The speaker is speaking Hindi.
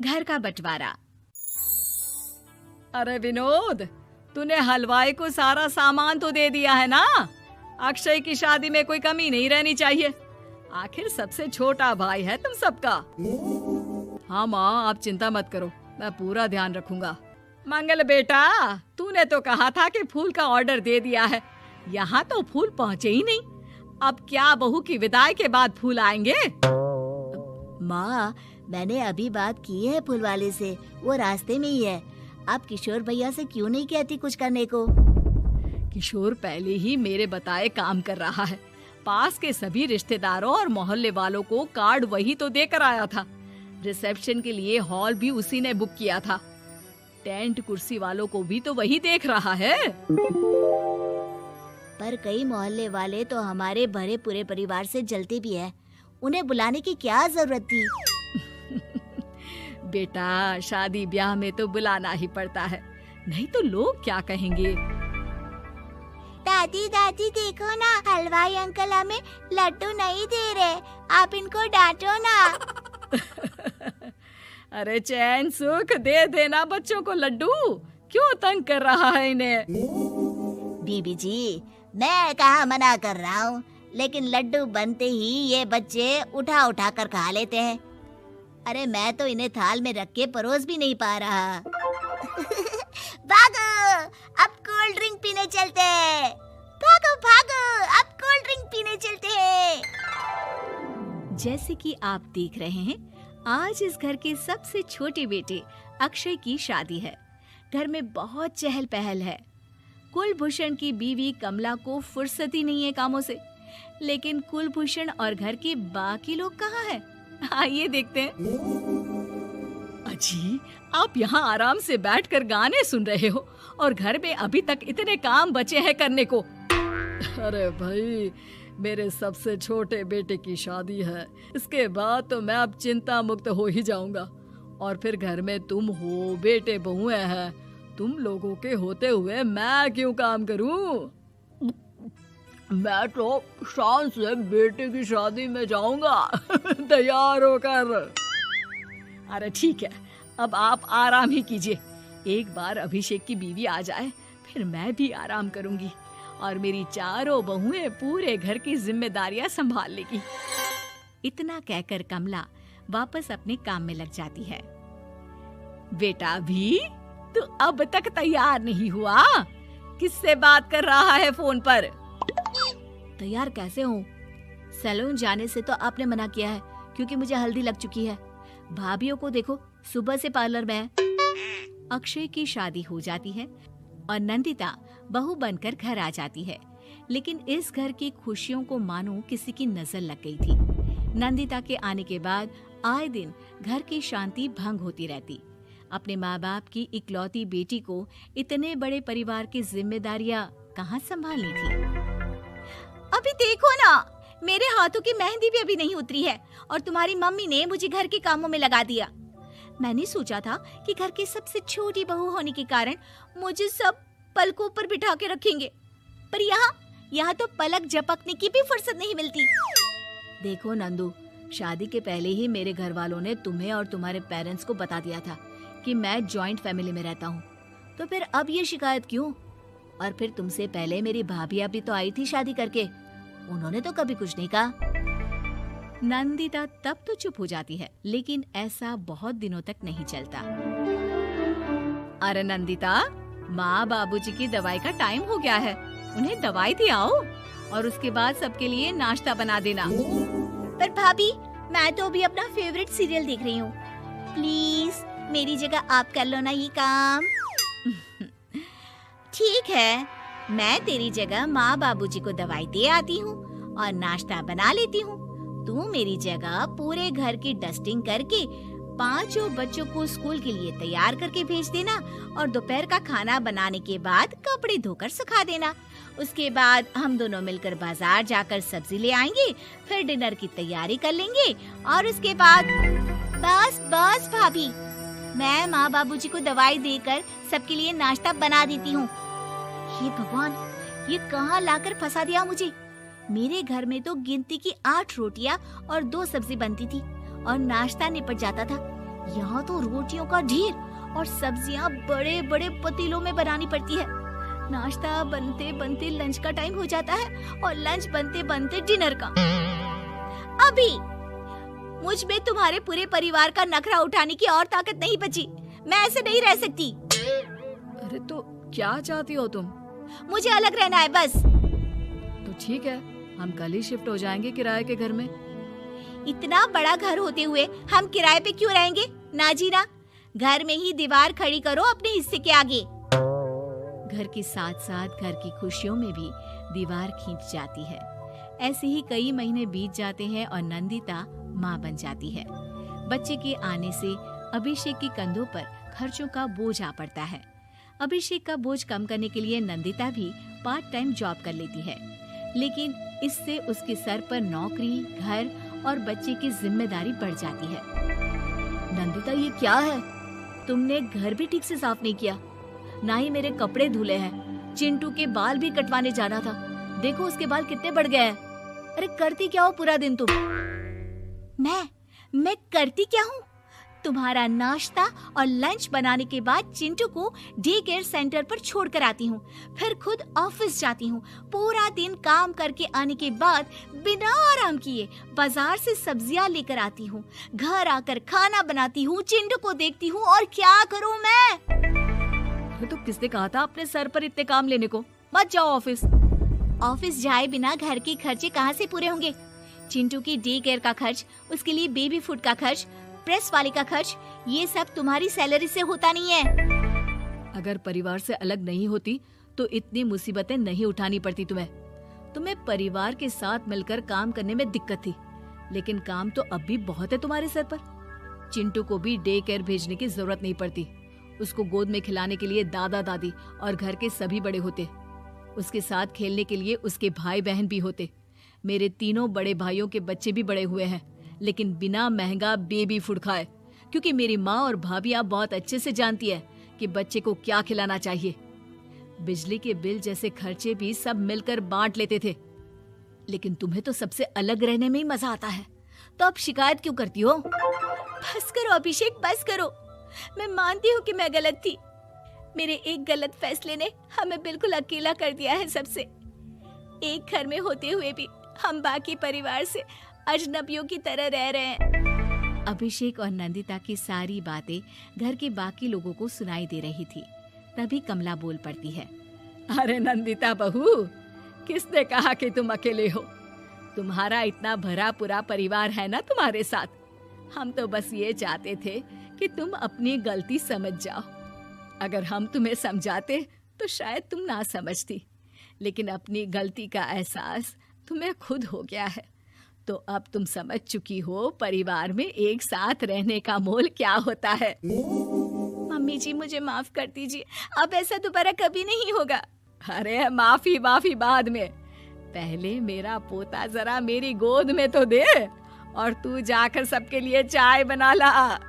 घर का बंटवारा। अरे विनोद, तूने हलवाई को सारा सामान तो दे दिया है ना? अक्षय की शादी में कोई कमी नहीं रहनी चाहिए। आखिर सबसे छोटा भाई है तुम सबका। हाँ माँ, आप चिंता मत करो, मैं पूरा ध्यान रखूंगा। मंगल बेटा, तूने तो कहा था कि फूल का ऑर्डर दे दिया है, यहाँ तो फूल पहुँचे ही नहीं। अब क्या बहू की विदाई के बाद फूल आएंगे? माँ, मैंने अभी बात की है फूल वाले से, वो रास्ते में ही है। आप किशोर भैया से क्यों नहीं कहती कुछ करने को? किशोर पहले ही मेरे बताए काम कर रहा है। पास के सभी रिश्तेदारों और मोहल्ले वालों को कार्ड वही तो देकर आया था। रिसेप्शन के लिए हॉल भी उसी ने बुक किया था। टेंट कुर्सी वालों को भी तो वही देख रहा है। पर कई मोहल्ले वाले तो हमारे भरे पूरे परिवार से जलते भी हैं। उन्हें बुलाने की क्या जरूरत थी? बेटा, शादी ब्याह में तो बुलाना ही पड़ता है, नहीं तो लोग क्या कहेंगे। दादी दादी देखो ना, हलवाई अंकल हमें लड्डू नहीं दे रहे, आप इनको डांटो ना। अरे चैन सुख दे देना बच्चों को लड्डू, क्यों तंग कर रहा है इन्हें? बीबी जी, मैं कहाँ मना कर रहा हूँ, लेकिन लड्डू बनते ही ये बच्चे उठा उठा कर खा लेते हैं। अरे मैं तो इन्हें थाल में रख के परोस भी नहीं पा रहा। भागो, अब कोल्ड ड्रिंक पीने चलते हैं। भागो भागो, अब कोल्ड ड्रिंक पीने चलते हैं। जैसे कि आप देख रहे हैं, आज इस घर के सबसे छोटे बेटे अक्षय की शादी है। घर में बहुत चहल पहल है। कुलभूषण की बीवी कमला को फुर्सत ही नहीं है कामों से, लेकिन कुलभूषण और घर के बाकी लोग कहाँ हैं? आइए देखते हैं। अजी, आप यहाँ आराम से बैठकर गाने सुन रहे हो और घर में अभी तक इतने काम बचे हैं करने को। अरे भाई, मेरे सबसे छोटे बेटे की शादी है, इसके बाद तो मैं अब चिंता मुक्त हो ही जाऊंगा। और फिर घर में तुम हो, बेटे बहुएं हैं, तुम लोगों के होते हुए मैं क्यों काम करूं? मैं तो शान से बेटे की शादी में जाऊंगा तैयार होकर। अरे ठीक है, अब आप आराम ही कीजिए। एक बार अभिषेक की बीवी आ जाए, फिर मैं भी आराम करूंगी और मेरी चारों बहुएं पूरे घर की जिम्मेदारियां संभाल लेगी। इतना कहकर कमला वापस अपने काम में लग जाती है। बेटा भी, तू अब तक तैयार नहीं हुआ? किससे बात कर रहा है फोन पर? तैयार कैसे हूँ? सैलून जाने से तो आपने मना किया है, क्योंकि मुझे हल्दी लग चुकी है। भाभीयों को देखो, सुबह से पार्लर में है। अक्षय की शादी हो जाती है और नंदिता बहू बनकर घर आ जाती है, लेकिन इस घर की खुशियों को मानो किसी की नजर लग गई थी। नंदिता के आने के बाद आए दिन घर की शांति भंग होती रहती। अपने माँ बाप की इकलौती बेटी को इतने बड़े परिवार की जिम्मेदारियां कहाँ संभालनी थी? अभी देखो ना, मेरे हाथों की मेहंदी भी अभी नहीं उतरी है और तुम्हारी मम्मी ने मुझे घर के कामों में लगा दिया। मैंने सोचा था कि घर की सबसे छोटी बहू होने के कारण मुझे सब पलकों पर बिठा के रखेंगे, पर यहाँ तो पलक झपकने की भी फुर्सत नहीं मिलती। देखो नंदू, शादी के पहले ही मेरे घर वालों ने तुम्हें और तुम्हारे पेरेंट्स को बता दिया था कि मैं जॉइंट फैमिली में रहता हूँ, तो फिर अब ये शिकायत क्यों? और फिर तुमसे पहले मेरी भाभी भी तो आई थी शादी करके, उन्होंने तो कभी कुछ नहीं कहा। नंदिता तब तो चुप हो जाती है, लेकिन ऐसा बहुत दिनों तक नहीं चलता। अरे नंदिता, माँ बाबूजी की दवाई का टाइम हो गया है, उन्हें दवाई दी आओ और उसके बाद सबके लिए नाश्ता बना देना। पर भाभी, मैं तो अभी अपना फेवरेट सीरियल देख रही हूँ, प्लीज मेरी जगह आप कर लो ना ये काम। ठीक है, मैं तेरी जगह माँ बाबूजी को दवाई दे आती हूँ और नाश्ता बना लेती हूँ। तू मेरी जगह पूरे घर की डस्टिंग करके 5 बच्चों को स्कूल के लिए तैयार करके भेज देना और दोपहर का खाना बनाने के बाद कपड़े धोकर सुखा देना। उसके बाद हम दोनों मिलकर बाजार जाकर सब्जी ले आएंगे, फिर डिनर की तैयारी कर लेंगे और उसके बाद बस भाभी, मैं माँ बाबूजी को दवाई देकर सबके लिए नाश्ता बना देती हूँ। हे भगवान, ये कहाँ लाकर फंसा दिया मुझे। मेरे घर में तो गिनती की 8 रोटियां और 2 सब्जी बनती थी और नाश्ता निपट जाता था, यहाँ तो रोटियों का ढेर और सब्जियाँ बड़े बड़े पतीलों में बनानी पड़ती है। नाश्ता बनते बनते लंच का टाइम हो जाता है और लंच बनते बनते डिनर का। अभी मुझ में तुम्हारे पूरे परिवार का नखरा उठाने की और ताकत नहीं बची। मैं ऐसे नहीं रह सकती। अरे तो क्या चाहती हो तुम? मुझे अलग रहना है बस। तो ठीक है, हम कल ही शिफ्ट हो जाएंगे किराए के घर में। इतना बड़ा घर होते हुए हम किराए पे क्यों रहेंगे? ना जी ना, घर में ही दीवार खड़ी करो अपने हिस्से के आगे। घर के साथ साथ घर की खुशियों में भी दीवार खींच जाती है। ऐसे ही कई महीने बीत जाते हैं और नंदिता माँ बन जाती है। बच्चे के आने से अभिषेक के कंधों पर खर्चों का बोझ आ पड़ता है। अभिषेक का बोझ कम करने के लिए नंदिता भी पार्ट टाइम जॉब कर लेती है, लेकिन इससे उसके सर पर नौकरी, घर और बच्चे की जिम्मेदारी बढ़ जाती है। नंदिता, ये क्या है? तुमने घर भी ठीक से साफ नहीं किया, ना ही मेरे कपड़े धुले हैं। चिंटू के बाल भी कटवाने जाना था, देखो उसके बाल कितने बढ़ गए हैं। अरे करती क्या हो पूरा दिन तुम? मैं करती क्या हूँ? तुम्हारा नाश्ता और लंच बनाने के बाद चिंटू को डे केयर सेंटर पर छोड़ कर आती हूँ, फिर खुद ऑफिस जाती हूँ। पूरा दिन काम करके आने के बाद बिना आराम किए बाजार से सब्जियाँ लेकर आती हूँ, घर आकर खाना बनाती हूँ, चिंटू को देखती हूँ और क्या करूँ मैं? तो किसने कहा था अपने सर पर इतने काम लेने को? मत जाओ ऑफिस। ऑफिस जाए बिना घर के खर्चे कहाँ से पूरे होंगे? चिंटू की डे केयर का खर्च, उसके लिए बेबी फूड का खर्च, प्रेस वाले का खर्च, ये सब तुम्हारी सैलरी से होता नहीं है। अगर परिवार से अलग नहीं होती तो इतनी मुसीबतें नहीं उठानी पड़ती तुम्हें परिवार के साथ मिलकर काम करने में दिक्कत थी, लेकिन काम तो अब भी बहुत है तुम्हारे सर पर। चिंटू को भी डे केयर भेजने की जरूरत नहीं पड़ती। उसको गोद में खिलाने के लिए दादा दादी और घर के सभी बड़े होते। उसके साथ खेलने के लिए उसके भाई बहन भी होते। मेरे तीनों बड़े भाइयों के बच्चे भी बड़े हुए हैं, लेकिन बिना महंगा बेबी फूड खाए, क्योंकि मेरी माँ और भाभियाँ बहुत अच्छे से जानती है कि बच्चे को क्या खिलाना चाहिए। बिजली के बिल जैसे खर्चे भी सब मिलकर बांट लेते थे, लेकिन तुम्हें तो सबसे अलग रहने में ही मजा आता है, तो अब शिकायत क्यों करती हो? बस करो अभिषेक, बस करो। मैं मानती हूँ कि मैं गलत थी। मेरे एक गलत फैसले ने हमें बिल्कुल अकेला कर दिया है सबसे। एक घर में होते हुए भी हम बाकी परिवार से अजनबियों की तरह रह रहे हैं। अभिषेक और नंदिता की सारी बातें घर के बाकी लोगों को सुनाई दे रही थी। तभी कमला बोल पड़ती है। अरे नंदिता बहू, किसने कहा कि तुम अकेले हो? तुम्हारा इतना भरा पूरा परिवार है ना तुम्हारे साथ। हम तो बस ये चाहते थे कि तुम अपनी गलती समझ जाओ। अगर हम तुम्हें समझाते तो शायद तुम ना समझती, लेकिन अपनी गलती का एहसास तुम्हें खुद हो गया है, तो अब तुम समझ चुकी हो परिवार में एक साथ रहने का मोल क्या होता है। मम्मी जी, मुझे माफ कर दीजिए, अब ऐसा दोबारा कभी नहीं होगा। अरे माफी बाद में, पहले मेरा पोता जरा मेरी गोद में तो दे, और तू जाकर सबके लिए चाय बना ला।